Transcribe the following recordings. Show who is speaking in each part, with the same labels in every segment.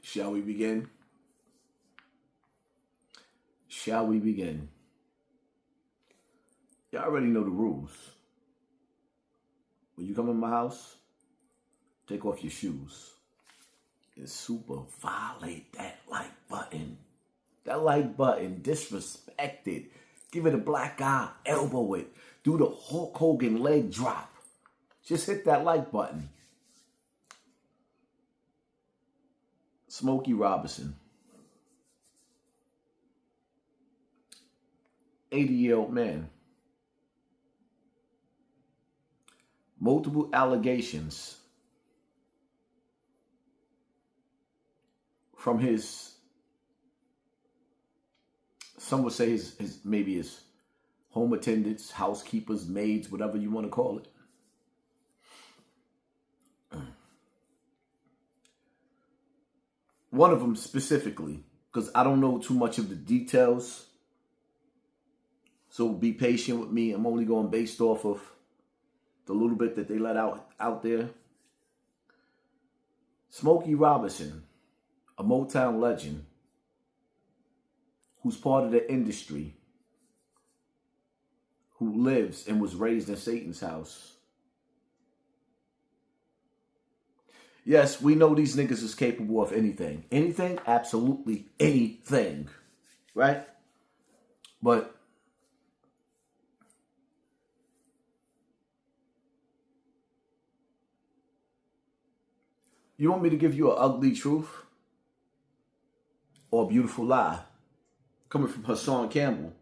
Speaker 1: Shall we begin? Shall we begin? Y'all already know the rules. When you come in my house, take off your shoes. And super violate that like button. That like button, disrespect it. Give it a black eye, elbow it. Do the Hulk Hogan leg drop. Just hit that like button. Smokey Robinson. 80-year-old man. Multiple allegations from his, some would say maybe his home attendants, housekeepers, maids, whatever you want to call it. One of them specifically, because I don't know too much of the details. So be patient with me. I'm only going based off of the little bit that they let out there. Smokey Robinson, a Motown legend, who's part of the industry, who lives and was raised in Satan's house. Yes, we know these niggas is capable of anything. Anything? Absolutely anything. Right? But you want me to give you an ugly truth or a beautiful lie? Coming from Hassan Campbell.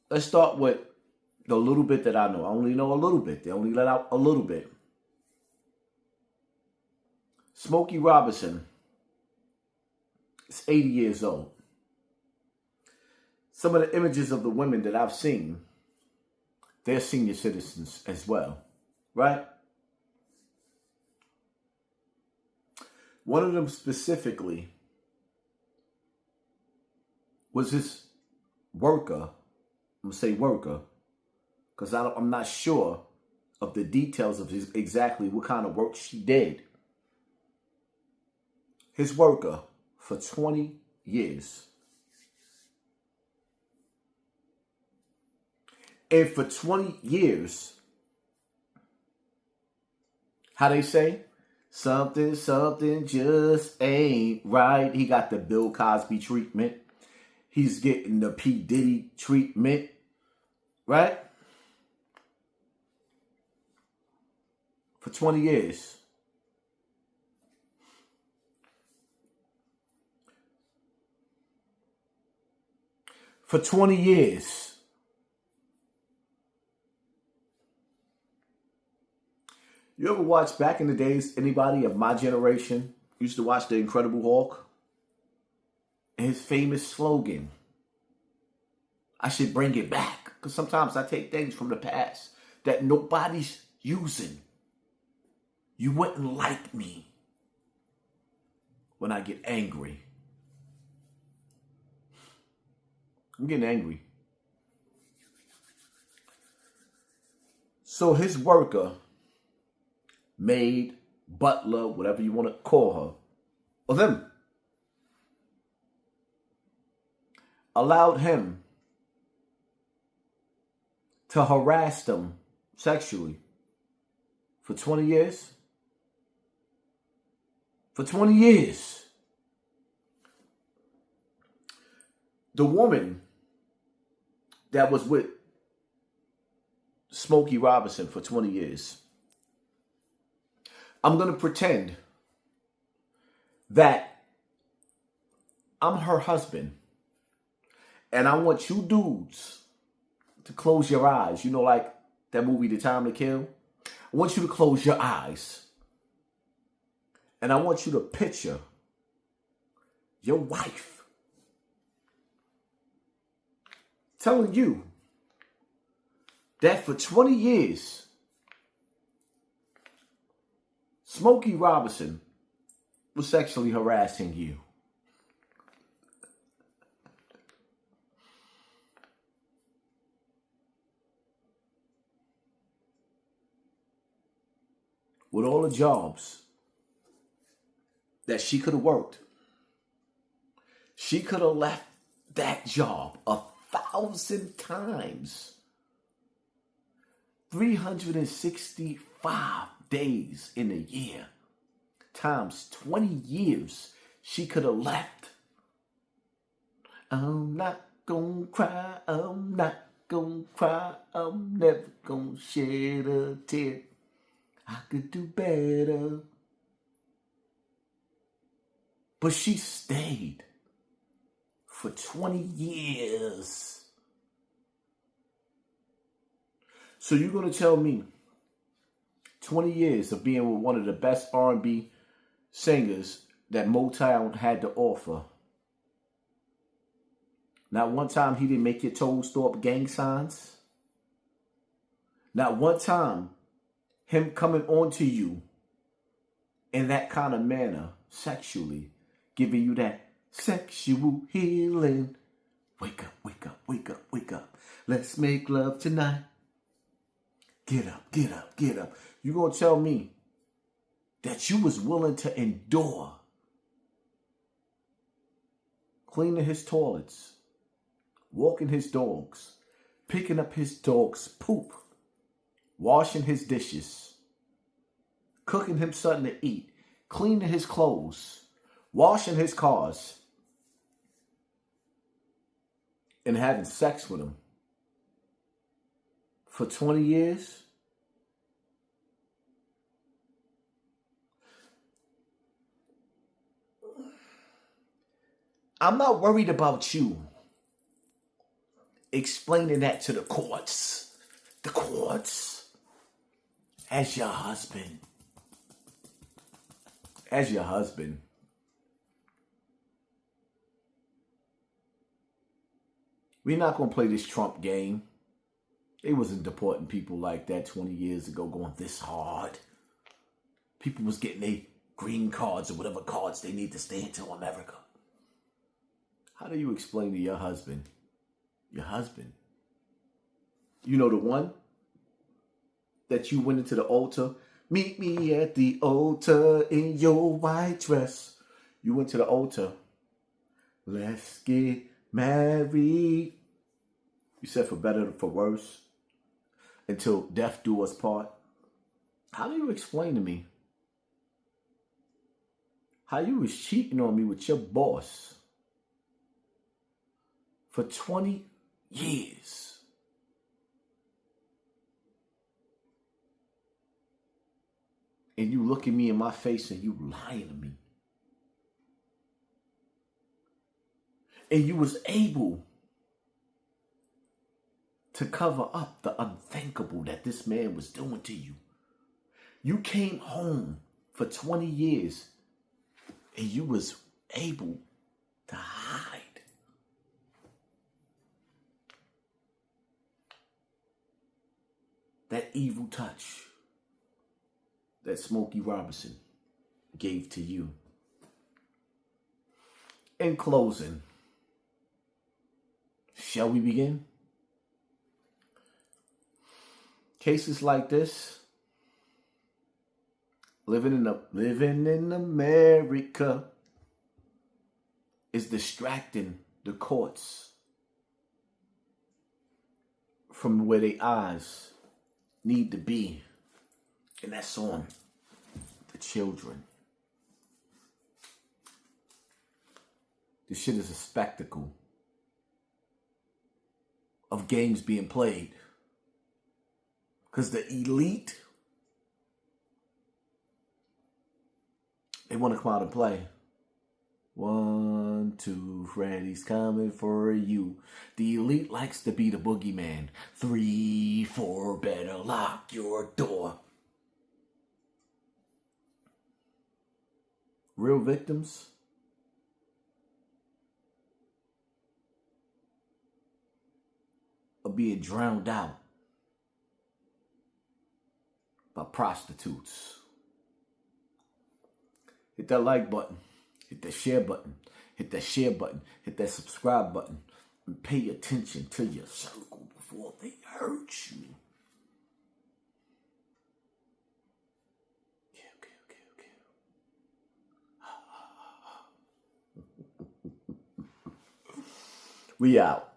Speaker 1: Let's start with the little bit that I know. I only know a little bit. They only let out a little bit. Smokey Robinson is 80 years old. Some of the images of the women that I've seen, they're senior citizens as well. Right? One of them specifically was his worker. I'm going to say worker, because I'm not sure of the details of exactly what kind of work she did. His worker for 20 years. And for 20 years, how they say? Something just ain't right. He got the Bill Cosby treatment. He's getting the P. Diddy treatment. Right? For 20 years. For 20 years. You ever watch back in the days, anybody of my generation used to watch The Incredible Hulk? And his famous slogan, I should bring it back. Because sometimes I take things from the past that nobody's using. You wouldn't like me when I get angry. I'm getting angry. So his worker, maid, butler, whatever you want to call her, or them, allowed him to harass them sexually for 20 years. For 20 years. The woman that was with Smokey Robinson for 20 years, I'm going to pretend that I'm her husband. And I want you dudes to close your eyes. You know, like that movie, The Time to Kill? I want you to close your eyes. And I want you to picture your wife telling you that for 20 years, Smokey Robinson was sexually harassing you. With all the jobs that she could have worked. She could have left that job 1,000 times. 365 days in a year times 20 years she could have left. I'm not gonna cry, I'm not gonna cry, I'm never gonna shed a tear. I could do better. But she stayed for 20 years. So you're going to tell me 20 years of being with one of the best R&B singers that Motown had to offer. Not one time he didn't make your toes throw up gang signs. Not one time him coming on to you in that kind of manner, sexually, giving you that sexual healing. Wake up, wake up, wake up, wake up. Let's make love tonight. Get up, get up, get up. You gonna tell me that you was willing to endure cleaning his toilets, walking his dogs, picking up his dog's poop, washing his dishes, cooking him something to eat, cleaning his clothes, washing his cars, and having sex with him for 20 years? I'm not worried about you explaining that to the courts. The courts. As your husband. As your husband. We're not going to play this Trump game. They wasn't deporting people like that 20 years ago going this hard. People was getting their green cards or whatever cards they need to stay into America. How do you explain to your husband? Your husband. You know the one that you went into the altar. Meet me at the altar in your white dress. You went to the altar. Let's get married. You said for better or for worse. Until death do us part. How do you explain to me how you was cheating on me with your boss for 20 years? And you look at me in my face and you lying to me. And you was able to cover up the unthinkable that this man was doing to you. You came home for 20 years and you was able to hide. That evil touch that Smokey Robinson gave to you. In closing, shall we begin? Cases like this, living in America, is distracting the courts from where their eyes need to be, and that's on the children. This shit is a spectacle of games being played. Because the elite, they want to come out and play. 1, 2, Freddy's coming for you. The elite likes to be the boogeyman. 3, 4, better lock your door. Real victims are being drowned out by prostitutes. Hit that like button. Hit that share button. Hit that share button. Hit that subscribe button. And pay attention to your circle before they hurt you. Okay. We out.